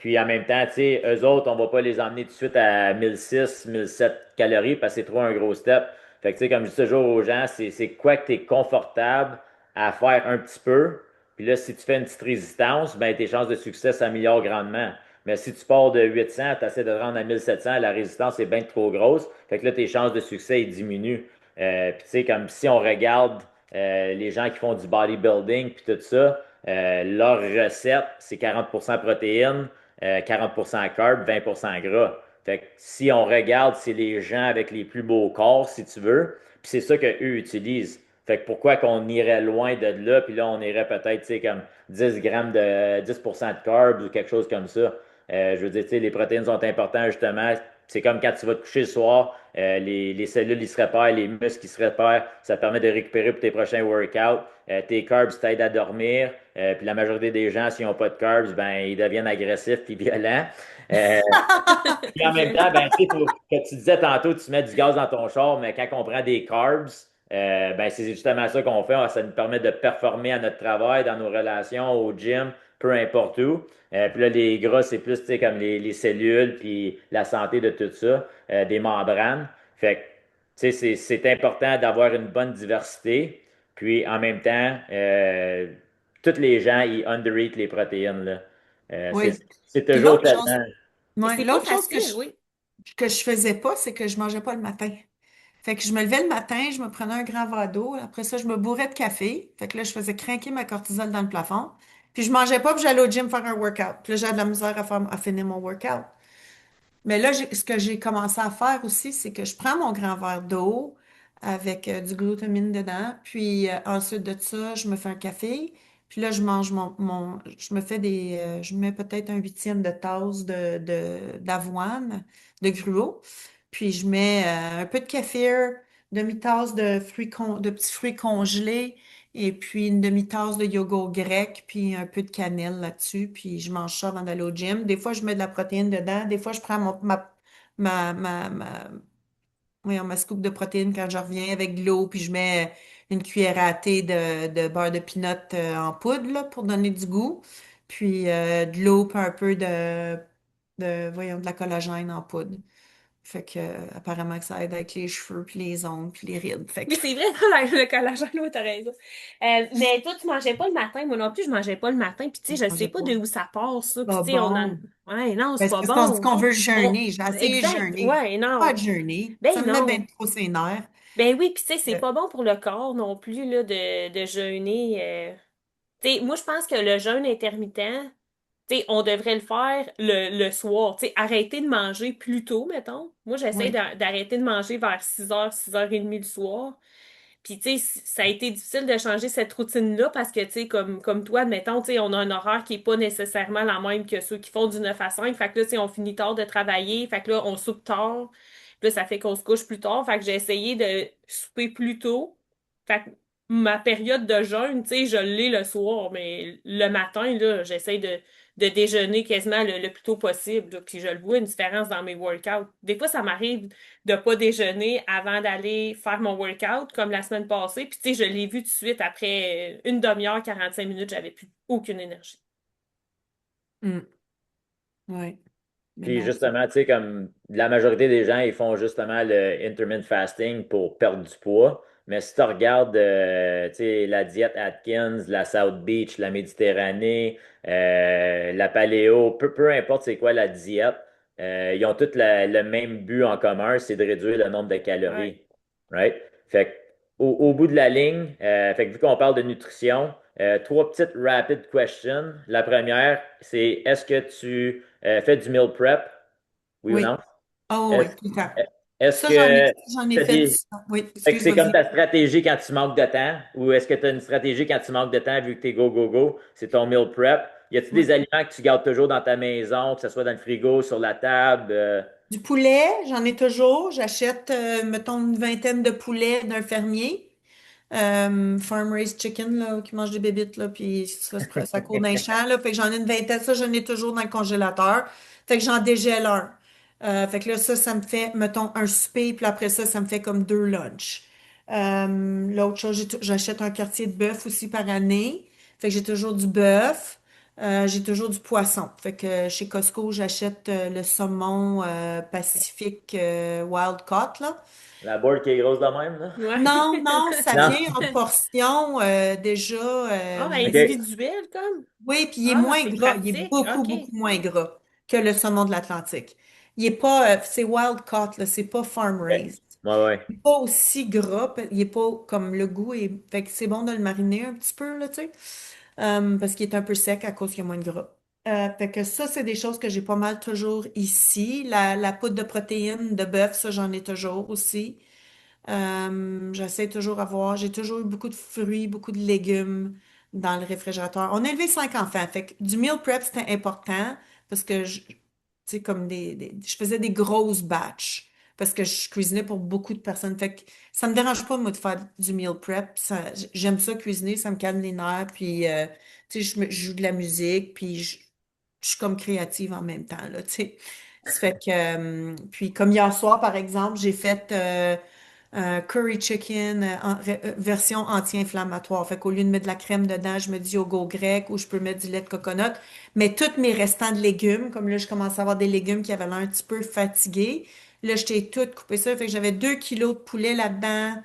Speaker 1: Puis en même temps, tu sais, eux autres, on va pas les emmener tout de suite à 1006, 1007 calories parce que c'est trop un gros step. Fait que tu sais, comme je dis toujours aux gens, c'est quoi que tu es confortable à faire un petit peu. Puis là, si tu fais une petite résistance, ben tes chances de succès s'améliorent grandement. Mais si tu pars de 800, tu essaies de te rendre à 1700, la résistance est bien trop grosse. Fait que là, tes chances de succès, ils diminuent. Puis tu sais, comme si on regarde les gens qui font du bodybuilding puis tout ça, leur recette, c'est 40% protéines, 40% carb, 20% gras. Fait que si on regarde, c'est les gens avec les plus beaux corps, si tu veux, puis c'est ça qu'eux utilisent. Fait que pourquoi qu'on irait loin de là, puis là, on irait peut-être, tu sais, comme 10 grammes de 10% de carbs ou quelque chose comme ça. Je veux dire, tu sais, les protéines sont importantes, justement. C'est comme quand tu vas te coucher le soir, les cellules, ils se réparent, les muscles, ils se réparent. Ça te permet de récupérer pour tes prochains workouts. Tes carbs t'aident à dormir. Puis la majorité des gens, s'ils n'ont pas de carbs, ben, ils deviennent agressifs puis violents. Euh, Puis en même temps, ben, tu sais, que tu disais tantôt, tu mets du gaz dans ton char, mais quand on prend des carbs, ben, c'est justement ça qu'on fait. Ça nous permet de performer à notre travail, dans nos relations, au gym, peu importe où. Puis là, les gras, c'est plus, tu sais, comme les cellules, puis la santé de tout ça, des membranes. Fait que, tu sais, c'est important d'avoir une bonne diversité. Puis en même temps, tous les gens, ils undereat les protéines, là. Euh, c'est
Speaker 2: Oui.
Speaker 1: c'est
Speaker 2: Puis
Speaker 1: toujours
Speaker 2: l'autre chose,
Speaker 1: tellement.
Speaker 3: Mais
Speaker 2: ouais,
Speaker 3: c'est pas
Speaker 2: l'autre chose
Speaker 3: facile, oui.
Speaker 2: que je faisais pas, c'est que je mangeais pas le matin. Fait que je me levais le matin, je me prenais un grand verre d'eau. Après ça, je me bourrais de café. Fait que là, je faisais craquer ma cortisol dans le plafond. Puis je mangeais pas, puis j'allais au gym faire un workout. Puis là, j'avais de la misère à finir mon workout. Mais là, ce que j'ai commencé à faire aussi, c'est que je prends mon grand verre d'eau avec du glutamine dedans. Puis ensuite de ça, je me fais un café. Puis là, je mange je me fais je mets peut-être un huitième de tasse d'avoine, de gruau. Puis je mets un peu de kéfir, demi-tasse de petits fruits congelés, et puis une demi-tasse de yogourt grec, puis un peu de cannelle là-dessus. Puis je mange ça avant d'aller au gym. Des fois, je mets de la protéine dedans. Des fois, je prends ma, ma, ma, voyons, ma scoop de protéines quand je reviens avec de l'eau, puis je mets une cuillère à thé de beurre de pinot en poudre là, pour donner du goût. Puis de l'eau, puis un peu voyons, de la collagène en poudre. Fait que apparemment que ça aide avec les cheveux, puis les ongles, puis les rides. Fait que
Speaker 3: Mais c'est vrai, dans le collagène, là, t'as raison. Mais toi, tu mangeais pas le matin. Moi non plus, je mangeais pas le matin. Puis, tu
Speaker 2: je
Speaker 3: sais, je sais
Speaker 2: mangeais
Speaker 3: pas
Speaker 2: pas.
Speaker 3: de où ça part, ça. Puis,
Speaker 2: Pas
Speaker 3: tu sais, on en.
Speaker 2: bon.
Speaker 3: Ouais, non, c'est
Speaker 2: Ben, c'est
Speaker 3: pas
Speaker 2: parce qu'on dit
Speaker 3: bon.
Speaker 2: qu'on veut
Speaker 3: On...
Speaker 2: jeûner. J'ai essayé de
Speaker 3: Exact.
Speaker 2: jeûner.
Speaker 3: Ouais,
Speaker 2: Pas de
Speaker 3: non.
Speaker 2: jeûner. Ça
Speaker 3: Ben
Speaker 2: me met bien
Speaker 3: non.
Speaker 2: trop ses nerfs.
Speaker 3: Ben oui, puis tu sais, c'est
Speaker 2: Euh,
Speaker 3: pas bon pour le corps non plus, là, de jeûner. Tu sais, moi, je pense que le jeûne intermittent, tu sais, on devrait le faire le soir. Tu sais, arrêter de manger plus tôt, mettons. Moi, j'essaie
Speaker 2: oui.
Speaker 3: d'arrêter de manger vers 6h, 6h30 le soir. Puis, tu sais, ça a été difficile de changer cette routine-là parce que, tu sais, comme toi, admettons, tu sais, on a un horaire qui est pas nécessairement la même que ceux qui font du 9 à 5. Fait que là, tu sais, on finit tard de travailler. Fait que là, on soupe tard. Puis là, ça fait qu'on se couche plus tard. Fait que j'ai essayé de souper plus tôt. Fait que ma période de jeûne, tu sais, je l'ai le soir, mais le matin, là, j'essaie de déjeuner quasiment le plus tôt possible, là. Puis je le vois une différence dans mes workouts. Des fois, ça m'arrive de pas déjeuner avant d'aller faire mon workout, comme la semaine passée. Puis, tu sais, je l'ai vu tout de suite après une demi-heure, 45 minutes, j'avais plus aucune énergie.
Speaker 2: Mm. Oui. Mais
Speaker 1: Puis
Speaker 2: non, c'est.
Speaker 1: justement, tu sais, comme la majorité des gens, ils font justement le intermittent fasting pour perdre du poids. Mais si tu regardes, tu sais, la diète Atkins, la South Beach, la Méditerranée, la paléo, peu importe c'est quoi la diète, ils ont tous le même but en commun, c'est de réduire le nombre de
Speaker 3: Ouais.
Speaker 1: calories. Right? Fait que, au bout de la ligne, fait que vu qu'on parle de nutrition, trois petites rapid questions. La première, c'est est-ce que tu fais du meal prep? Oui ou non?
Speaker 2: Oui. Oh, oui,
Speaker 1: Est-ce,
Speaker 2: tout le temps.
Speaker 1: est-ce
Speaker 2: Ça,
Speaker 1: que
Speaker 2: j'en ai
Speaker 1: t'as
Speaker 2: fait
Speaker 1: des.
Speaker 2: ça. Oui,
Speaker 1: Fait que
Speaker 2: excuse,
Speaker 1: c'est comme
Speaker 2: vas-y.
Speaker 1: ta stratégie quand tu manques de temps? Ou est-ce que tu as une stratégie quand tu manques de temps vu que t'es go, go, go? C'est ton meal prep. Y a-t-il
Speaker 2: Oui.
Speaker 1: des aliments que tu gardes toujours dans ta maison, que ce soit dans le frigo, sur la table?
Speaker 2: Du poulet, j'en ai toujours. J'achète, mettons, une vingtaine de poulets d'un fermier. Farm-raised chicken, là, qui mange des bébites, là, puis ça court dans les champs, là. Fait que j'en ai une vingtaine, ça, j'en ai toujours dans le congélateur. Fait que j'en dégèle un. Fait que là, ça me fait, mettons, un souper, puis après ça me fait comme deux lunchs. L'autre chose, j'achète un quartier de bœuf aussi par année. Fait que j'ai toujours du bœuf. J'ai toujours du poisson. Fait que chez Costco, j'achète le saumon Pacifique Wild Caught, là.
Speaker 1: La board qui est grosse de même, là?
Speaker 3: Ouais.
Speaker 2: Non, non, ça
Speaker 1: Non?
Speaker 2: vient en portion déjà.
Speaker 3: Ah, ben,
Speaker 1: OK.
Speaker 3: individuel, comme.
Speaker 2: Oui, puis il est
Speaker 3: Ah,
Speaker 2: moins
Speaker 3: c'est
Speaker 2: gras. Il est
Speaker 3: pratique.
Speaker 2: beaucoup,
Speaker 3: OK.
Speaker 2: beaucoup moins gras que le saumon de l'Atlantique. Il est pas, c'est wild caught, là, c'est pas farm
Speaker 1: OK.
Speaker 2: raised.
Speaker 1: Ouais, ouais.
Speaker 2: Il est pas aussi gras, il est pas comme le goût est. Fait que c'est bon de le mariner un petit peu, là, tu sais. Parce qu'il est un peu sec à cause qu'il y a moins de gras. Fait que ça, c'est des choses que j'ai pas mal toujours ici. La poudre de protéines de bœuf, ça, j'en ai toujours aussi. J'essaie toujours avoir, j'ai toujours eu beaucoup de fruits, beaucoup de légumes dans le réfrigérateur. On a élevé 5 enfants, fait que du meal prep, c'était important parce que tu sais, comme je faisais des grosses batches parce que je cuisinais pour beaucoup de personnes. Fait que ça me dérange pas, moi, de faire du meal prep. J'aime ça cuisiner, ça me calme les nerfs, puis, tu sais, je joue de la musique, puis je suis comme créative en même temps, là, tu sais. Ça fait que, puis comme hier soir, par exemple, j'ai fait curry chicken version anti-inflammatoire. Fait qu'au lieu de mettre de la crème dedans, je me dis yogourt grec ou je peux mettre du lait de coconut. Mais tous mes restants de légumes, comme là, je commence à avoir des légumes qui avaient l'air un petit peu fatigués. Là, je t'ai tout coupé ça. Fait que j'avais 2 kilos de poulet là-dedans,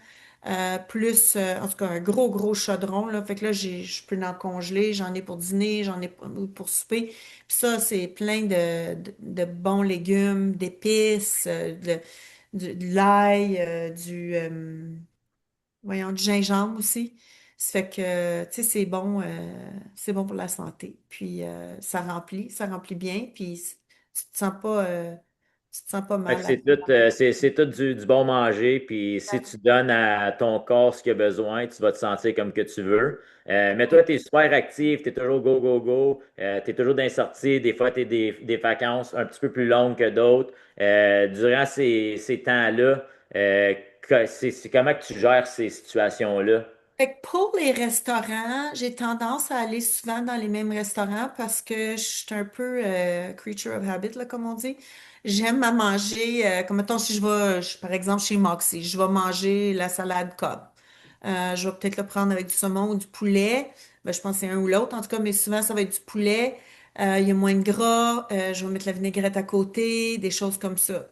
Speaker 2: plus, en tout cas, un gros, gros chaudron, là. Fait que là, je peux en congeler. J'en ai pour dîner, j'en ai pour souper. Puis ça, c'est plein de bons légumes, d'épices, de l'ail, voyons, du gingembre aussi. Ça fait que, tu sais, c'est bon pour la santé. Puis ça remplit bien, puis tu te sens pas
Speaker 1: Fait que
Speaker 2: mal
Speaker 1: c'est
Speaker 2: après.
Speaker 1: tout, c'est tout du bon manger, puis si tu donnes à ton corps ce qu'il a besoin, tu vas te sentir comme que tu veux. Mais toi, tu es super actif, tu es toujours go, go, go, tu es toujours dans les sorties, des fois, tu es des vacances un petit peu plus longues que d'autres. Durant ces temps-là, c'est comment que tu gères ces situations-là?
Speaker 2: Fait que pour les restaurants, j'ai tendance à aller souvent dans les mêmes restaurants parce que je suis un peu creature of habit, là, comme on dit. J'aime à manger, comme mettons, si par exemple, chez Moxie, je vais manger la salade Cobb. Je vais peut-être le prendre avec du saumon ou du poulet. Ben, je pense que c'est un ou l'autre, en tout cas, mais souvent, ça va être du poulet. Il y a moins de gras. Je vais mettre la vinaigrette à côté, des choses comme ça.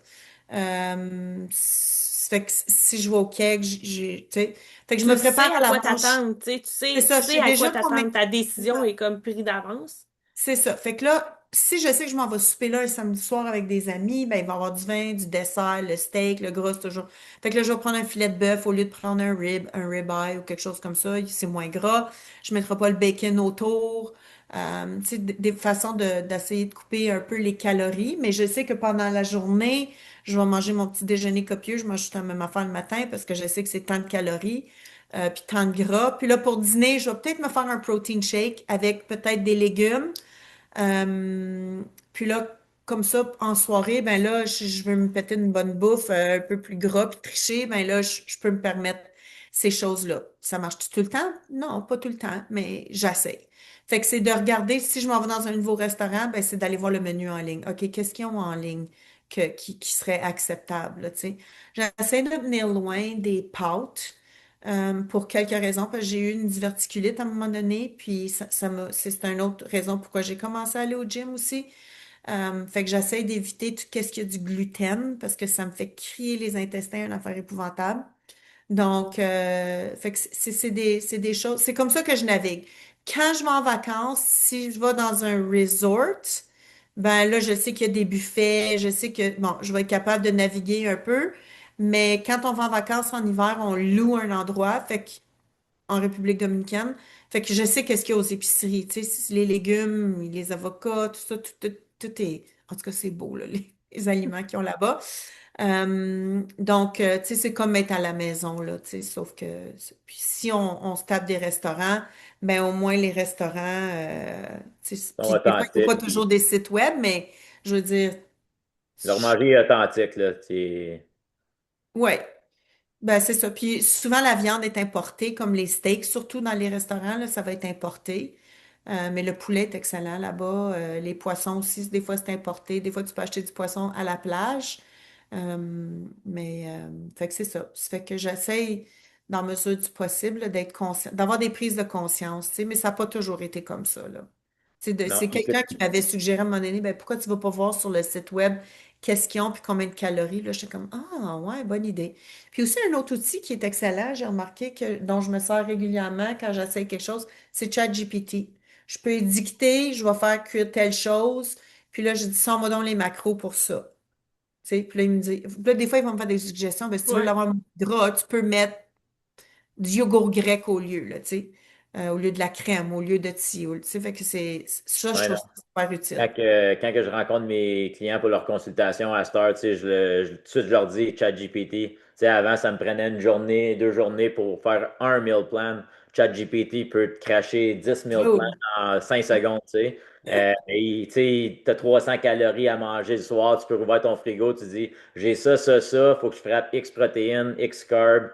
Speaker 2: Fait que si je vais au cake, tu sais, fait que je me
Speaker 3: Tu sais
Speaker 2: prépare à
Speaker 3: à quoi
Speaker 2: l'avance.
Speaker 3: t'attendre, tu sais,
Speaker 2: C'est
Speaker 3: tu
Speaker 2: ça, je
Speaker 3: sais
Speaker 2: sais
Speaker 3: à quoi
Speaker 2: déjà pour
Speaker 3: t'attendre. Ta
Speaker 2: c'est
Speaker 3: décision
Speaker 2: ça.
Speaker 3: est comme prise d'avance.
Speaker 2: C'est ça. Fait que là, si je sais que je m'en vais souper là un samedi soir avec des amis, ben il va y avoir du vin, du dessert, le steak, le gras, c'est toujours. Fait que là, je vais prendre un filet de bœuf au lieu de prendre un ribeye ou quelque chose comme ça. C'est moins gras. Je ne mettrai pas le bacon autour. Tu sais, des façons d'essayer de couper un peu les calories. Mais je sais que pendant la journée, je vais manger mon petit déjeuner copieux. Je mange juste la même affaire le matin parce que je sais que c'est tant de calories. Puis tant de gras. Puis là, pour dîner, je vais peut-être me faire un protein shake avec peut-être des légumes. Euh, puis là, comme ça, en soirée, ben là, je veux me péter une bonne bouffe un peu plus gras, puis tricher, ben là, je peux me permettre ces choses-là. Ça marche tout le temps? Non, pas tout le temps, mais j'essaie. Fait que c'est de regarder, si je m'en vais dans un nouveau restaurant, ben c'est d'aller voir le menu en ligne. OK, qu'est-ce qu'ils ont en ligne qui serait acceptable, là, tu sais? J'essaie de venir loin des pâtes. Pour quelques raisons, parce que j'ai eu une diverticulite à un moment donné, puis c'est une autre raison pourquoi j'ai commencé à aller au gym aussi. Fait que j'essaie d'éviter tout ce qui a du gluten, parce que ça me fait crier les intestins, une affaire épouvantable. Donc, fait que c'est des choses, c'est comme ça que je navigue. Quand je vais en vacances, si je vais dans un resort, ben là, je sais qu'il y a des buffets, je sais que, bon, je vais être capable de naviguer un peu, mais quand on va en vacances en hiver, on loue un endroit, fait que, en République dominicaine, fait que je sais qu'est-ce qu'il y a aux épiceries, tu sais, les légumes, les avocats, tout ça, tout est, en tout cas, c'est beau, là, les aliments qu'ils ont là-bas. Donc, tu sais, c'est comme être à la maison, là, tu sais, sauf que, puis si on se tape des restaurants, ben au moins les restaurants, tu sais,
Speaker 1: Ils sont
Speaker 2: puis des fois, il n'y a pas
Speaker 1: authentiques,
Speaker 2: toujours
Speaker 1: puis
Speaker 2: des sites web, mais je veux dire,
Speaker 1: leur manger est authentique, là.
Speaker 2: ouais, ben c'est ça. Puis souvent, la viande est importée, comme les steaks, surtout dans les restaurants, là, ça va être importé. Mais le poulet est excellent là-bas. Les poissons aussi, des fois, c'est importé. Des fois, tu peux acheter du poisson à la plage. Fait que c'est ça. Ça fait que j'essaye, dans la mesure du possible, là, d'être conscient, d'avoir des prises de conscience, tu sais, mais ça n'a pas toujours été comme ça, là.
Speaker 1: Non,
Speaker 2: C'est quelqu'un qui m'avait suggéré à un moment donné, ben, pourquoi tu vas pas voir sur le site web qu'est-ce qu'ils ont puis combien de calories? Là, j'étais comme, ah, ouais, bonne idée. Puis aussi, un autre outil qui est excellent, j'ai remarqué dont je me sers régulièrement quand j'essaie quelque chose, c'est ChatGPT. Je peux dicter, je vais faire cuire telle chose, puis là, je dis, sors-moi donc les macros pour ça. Tu sais, puis là, il me dit, puis là, des fois, ils vont me faire des suggestions. Ben, si tu veux
Speaker 3: Ouais.
Speaker 2: l'avoir gras, tu peux mettre du yogourt grec au lieu, là, tu sais, au lieu de la crème, au lieu de tilleul. Tu sais, fait que ça, je
Speaker 1: ouais,
Speaker 2: trouve
Speaker 1: non.
Speaker 2: ça super utile.
Speaker 1: Quand que je rencontre mes clients pour leur consultation à Star, tu sais, tout de suite, je leur dis ChatGPT. Tu sais, avant, ça me prenait une journée, 2 journées pour faire un meal plan. ChatGPT peut te cracher 10 meal plans
Speaker 2: Oh,
Speaker 1: en 5 secondes, tu sais. Et tu sais, t'as 300 calories à manger le soir, tu peux rouvrir ton frigo, tu dis, j'ai ça, faut que je frappe X protéines, X carbs,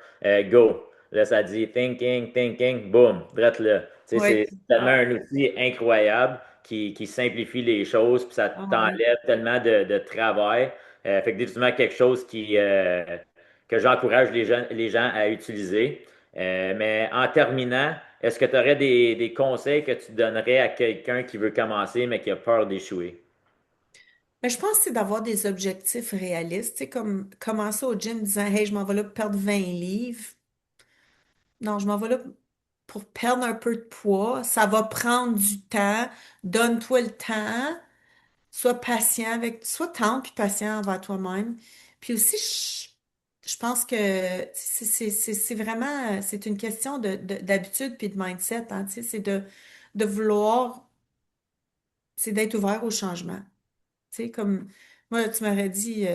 Speaker 1: go. Là, ça dit thinking, boom, drette là. Tu sais,
Speaker 2: oui.
Speaker 1: c'est tellement
Speaker 3: Ah,
Speaker 1: un outil incroyable qui simplifie les choses, puis ça
Speaker 2: Ah, oui.
Speaker 1: t'enlève tellement de travail. Fait que définitivement quelque chose que j'encourage les gens à utiliser. Mais en terminant, est-ce que tu aurais des conseils que tu donnerais à quelqu'un qui veut commencer mais qui a peur d'échouer?
Speaker 2: Mais je pense que c'est d'avoir des objectifs réalistes. Tu sais, comme commencer au gym en disant, hey, je m'en vais là pour perdre 20 livres. Non, je m'en vais là pour perdre un peu de poids. Ça va prendre du temps. Donne-toi le temps. Sois patient avec, sois tendre puis patient envers toi-même. Puis aussi, je pense que c'est vraiment, c'est une question d'habitude puis de mindset, hein, tu sais, de vouloir, c'est d'être ouvert au changement. Tu sais, comme moi, tu m'aurais dit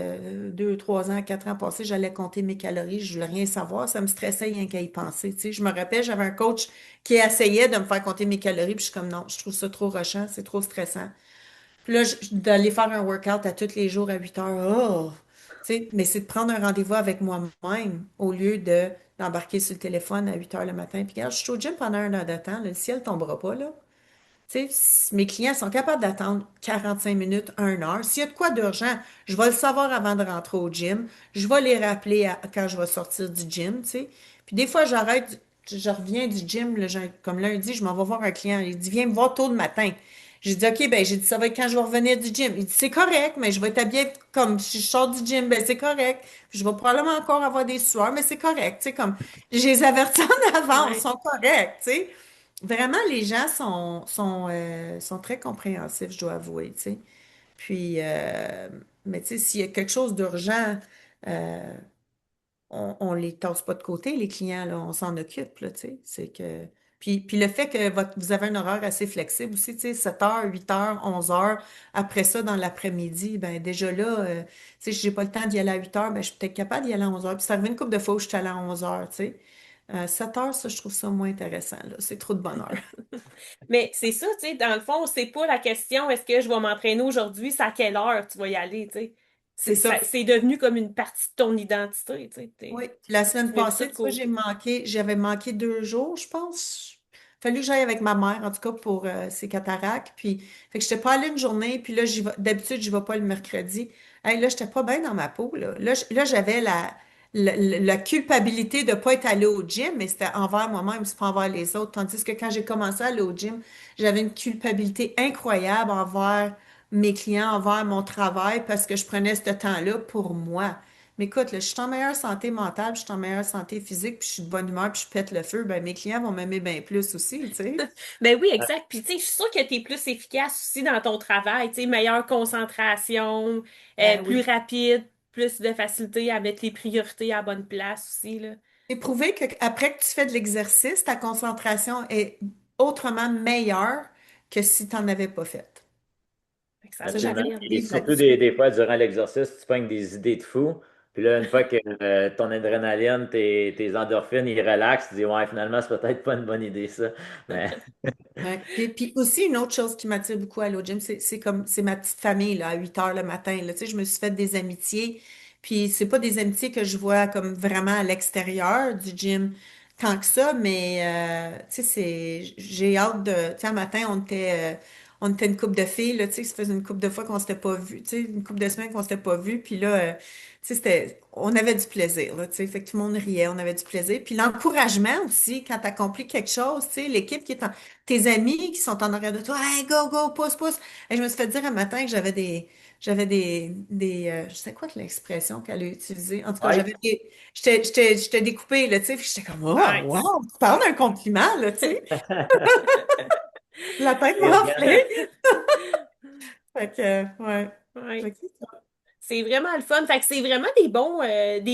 Speaker 2: 2, 3 ans, 4 ans passés, j'allais compter mes calories, je voulais rien savoir, ça me stressait rien qu'à y penser. Tu sais, je me rappelle, j'avais un coach qui essayait de me faire compter mes calories, puis je suis comme non, je trouve ça trop rushant, c'est trop stressant. Puis là, d'aller faire un workout à tous les jours à 8 heures, oh! Tu sais, mais c'est de prendre un rendez-vous avec moi-même au lieu d'embarquer sur le téléphone à 8 heures le matin. Puis regarde, je suis au gym pendant 1 heure de temps, là, le ciel tombera pas, là. Tu sais, mes clients sont capables d'attendre 45 minutes, 1 heure. S'il y a de quoi d'urgent, je vais le savoir avant de rentrer au gym. Je vais les rappeler quand je vais sortir du gym, tu sais. Puis des fois, j'arrête, je reviens du gym, là, comme lundi, je m'en vais voir un client. Il dit, viens me voir tôt le matin. J'ai dit, OK, ben, j'ai dit, ça va être quand je vais revenir du gym. Il dit, c'est correct, mais je vais être habillée comme si je sors du gym, ben, c'est correct. Puis je vais probablement encore avoir des sueurs, mais c'est correct, tu sais, comme, je les avertis en avance, ils
Speaker 3: ouais.
Speaker 2: sont corrects, tu sais. Vraiment, les gens sont très compréhensifs, je dois avouer, tu sais. Puis, mais tu sais, s'il y a quelque chose d'urgent, euh, on les tasse pas de côté, les clients, là, on s'en occupe, là, tu sais. C'est que... Puis le fait que vous avez un horaire assez flexible aussi, tu sais, 7 heures, 8 heures, 11 heures, après ça, dans l'après-midi, ben déjà là, tu sais, si j'ai pas le temps d'y aller à 8 heures, ben je suis peut-être capable d'y aller à 11 heures. Puis ça arrivé une couple de fois où je suis allée à 11 heures, tu sais. 7 heures, ça, je trouve ça moins intéressant, là. C'est trop de bonheur.
Speaker 3: Mais c'est ça, tu sais, dans le fond, c'est pas la question est-ce que je vais m'entraîner aujourd'hui, c'est à quelle heure tu vas y aller, tu sais.
Speaker 2: C'est ça.
Speaker 3: C'est devenu comme une partie de ton identité, tu sais.
Speaker 2: Oui, la semaine
Speaker 3: Tu mets plus ça
Speaker 2: passée,
Speaker 3: de
Speaker 2: tu vois,
Speaker 3: côté.
Speaker 2: j'avais manqué 2 jours, je pense. Fallu que j'aille avec ma mère, en tout cas, pour ses cataractes. Puis, fait que j'étais pas allée une journée, puis là, d'habitude, je vais pas le mercredi. Hey, là, j'étais pas bien dans ma peau, là. Là, j'avais la culpabilité de pas être allée au gym, mais c'était envers moi-même, c'est pas envers les autres. Tandis que quand j'ai commencé à aller au gym, j'avais une culpabilité incroyable envers mes clients, envers mon travail, parce que je prenais ce temps-là pour moi. Mais écoute, là, je suis en meilleure santé mentale, je suis en meilleure santé physique, puis je suis de bonne humeur, puis je pète le feu, ben mes clients vont m'aimer bien plus aussi, tu sais.
Speaker 3: Ben oui, exact. Puis tu sais, je suis sûre que tu es plus efficace aussi dans ton travail, tu sais, meilleure concentration,
Speaker 2: Ben
Speaker 3: plus
Speaker 2: oui.
Speaker 3: rapide, plus de facilité à mettre les priorités à la bonne place aussi, là.
Speaker 2: C'est prouvé que après que tu fais de l'exercice, ta concentration est autrement meilleure que si tu n'en avais pas fait.
Speaker 3: Fait que ça se
Speaker 2: Ça, j'avais
Speaker 1: Absolument.
Speaker 2: un
Speaker 3: confirme.
Speaker 1: Et
Speaker 2: livre
Speaker 1: surtout
Speaker 2: là-dessus.
Speaker 1: des fois, durant l'exercice, tu pognes des idées de fou. Puis là, une fois que ton adrénaline, tes endorphines, ils relaxent, tu dis, ouais, finalement, c'est peut-être pas une bonne idée, ça. Mais,
Speaker 2: Ouais. Puis aussi, une autre chose qui m'attire beaucoup à l'autre gym, c'est ma petite famille, là, à 8 heures le matin, là. Tu sais, je me suis fait des amitiés, puis c'est pas des amitiés que je vois comme vraiment à l'extérieur du gym tant que ça, mais tu sais, j'ai hâte de, tu sais, un matin, on était une couple de filles, là, tu sais, ça faisait une couple de fois qu'on s'était pas vu, tu sais, une couple de semaines qu'on s'était pas vu, puis là, tu sais, on avait du plaisir, là, tu sais, fait que tout le monde riait, on avait du plaisir. Puis l'encouragement aussi, quand tu accomplis quelque chose, tu sais, l'équipe qui est tes amis qui sont en arrière de toi, hey, go, go, pousse, pousse. Et je me suis fait dire un matin que je sais quoi que l'expression qu'elle a utilisée. En tout cas,
Speaker 1: Ouais.
Speaker 2: j'étais découpée, là, tu sais, puis j'étais comme, oh,
Speaker 3: Nice.
Speaker 2: wow, tu parles d'un compliment, là, tu sais. La tête m'a
Speaker 1: Bien.
Speaker 2: enflée. Fait que, ouais.
Speaker 3: Ouais.
Speaker 2: Fait que c'est ça.
Speaker 3: C'est vraiment le fun. Fait que c'est vraiment des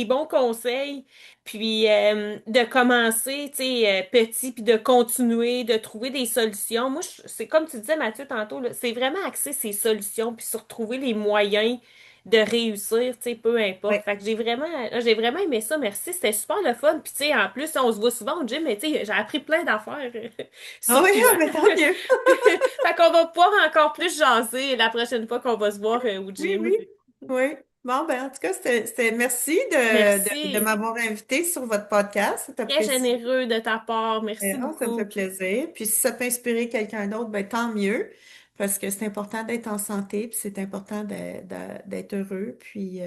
Speaker 3: bons conseils. Puis de commencer, tu sais, petit, puis de continuer, de trouver des solutions. Moi, c'est comme tu disais, Mathieu, tantôt, là, c'est vraiment axer ces solutions, puis sur trouver les moyens de réussir, tu sais, peu importe.
Speaker 2: Ouais.
Speaker 3: Fait que j'ai vraiment aimé ça. Merci. C'était super le fun. Puis tu sais, en plus, on se voit souvent au gym, mais tu sais, j'ai appris plein d'affaires
Speaker 2: Ah
Speaker 3: sur
Speaker 2: oui,
Speaker 3: toi.
Speaker 2: ah, mais tant mieux.
Speaker 3: Fait qu'on va pouvoir encore plus jaser la prochaine fois qu'on va se voir au
Speaker 2: Oui,
Speaker 3: gym.
Speaker 2: oui, oui. Bon, ben, en tout cas, merci de
Speaker 3: Merci.
Speaker 2: m'avoir invité sur votre podcast. C'est
Speaker 3: Très
Speaker 2: apprécié.
Speaker 3: généreux de ta part. Merci
Speaker 2: Ah, ça me fait
Speaker 3: beaucoup.
Speaker 2: plaisir. Puis si ça peut inspirer quelqu'un d'autre, ben, tant mieux. Parce que c'est important d'être en santé, puis c'est important d'être heureux. Puis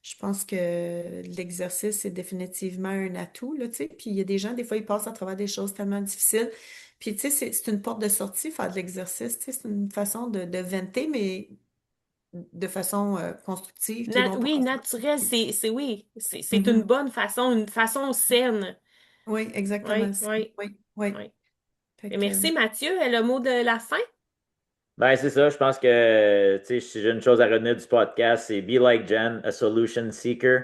Speaker 2: je pense que l'exercice est définitivement un atout, là, tu sais. Puis il y a des gens, des fois, ils passent à travers des choses tellement difficiles. Puis, tu sais, c'est une porte de sortie, faire de l'exercice. Tu sais, c'est une façon de venter, mais de façon constructive, qui est bon pour
Speaker 3: Oui,
Speaker 2: la
Speaker 3: naturel,
Speaker 2: santé.
Speaker 3: oui, c'est une
Speaker 2: Mhm.
Speaker 3: bonne façon, une façon saine.
Speaker 2: Oui, exactement
Speaker 3: Oui,
Speaker 2: ça.
Speaker 3: oui,
Speaker 2: Oui, oui.
Speaker 3: oui.
Speaker 2: Fait
Speaker 3: Et
Speaker 2: que,
Speaker 3: merci Mathieu. Le mot de la fin?
Speaker 1: Ben, c'est ça. Je pense que, tu sais, si j'ai une chose à retenir du podcast, c'est Be like Jen, a solution seeker.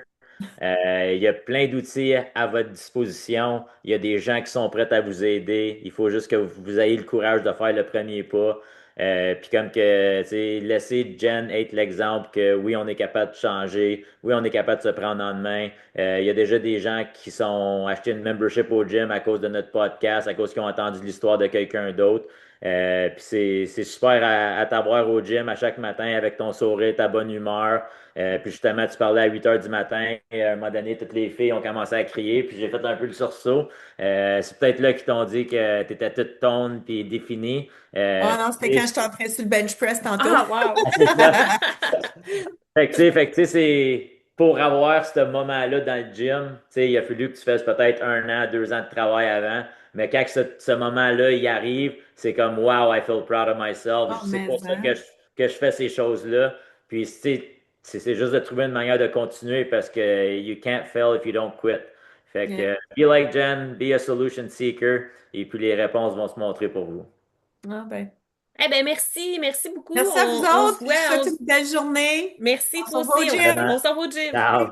Speaker 1: Il y a plein d'outils à votre disposition. Il y a des gens qui sont prêts à vous aider. Il faut juste que vous ayez le courage de faire le premier pas. Puis comme que, tu sais, laissez Jen être l'exemple que oui, on est capable de changer. Oui, on est capable de se prendre en main. Il y a déjà des gens qui sont achetés une membership au gym à cause de notre podcast, à cause qu'ils ont entendu l'histoire de quelqu'un d'autre. Puis c'est super à t'avoir au gym à chaque matin avec ton sourire, ta bonne humeur. Puis justement, tu parlais à 8 heures du matin, et à un moment donné, toutes les filles ont commencé à crier, puis j'ai fait un peu le sursaut. C'est peut-être là qu'ils t'ont dit que tu étais toute tonne puis définie.
Speaker 2: oh non, c'était quand
Speaker 1: Et
Speaker 2: j'étais entrée sur le bench press tantôt.
Speaker 3: Ah, wow!
Speaker 1: c'est ça. Fait que, tu sais, c'est pour avoir ce moment-là dans le gym, tu sais, il a fallu que tu fasses peut-être 1 an, 2 ans de travail avant. Mais quand ce moment-là, il arrive, c'est comme wow, I feel proud of myself.
Speaker 2: Oh,
Speaker 1: C'est
Speaker 2: mais
Speaker 1: pour ça
Speaker 2: hein.
Speaker 1: que je fais ces choses-là. Puis, tu sais, c'est juste de trouver une manière de continuer parce que you can't fail if you don't quit. Fait
Speaker 2: Yeah.
Speaker 1: que be like Jen, be a solution seeker, et puis les réponses vont se montrer pour vous.
Speaker 2: Ah, ben.
Speaker 3: Eh ben merci beaucoup.
Speaker 2: Merci à vous
Speaker 3: On se
Speaker 2: autres, puis
Speaker 3: voit.
Speaker 2: je vous souhaite une belle journée.
Speaker 3: Merci
Speaker 2: On se
Speaker 3: toi
Speaker 2: revoit au
Speaker 3: aussi.
Speaker 2: gym.
Speaker 1: Vraiment.
Speaker 3: On s'en va au gym.
Speaker 1: Ciao.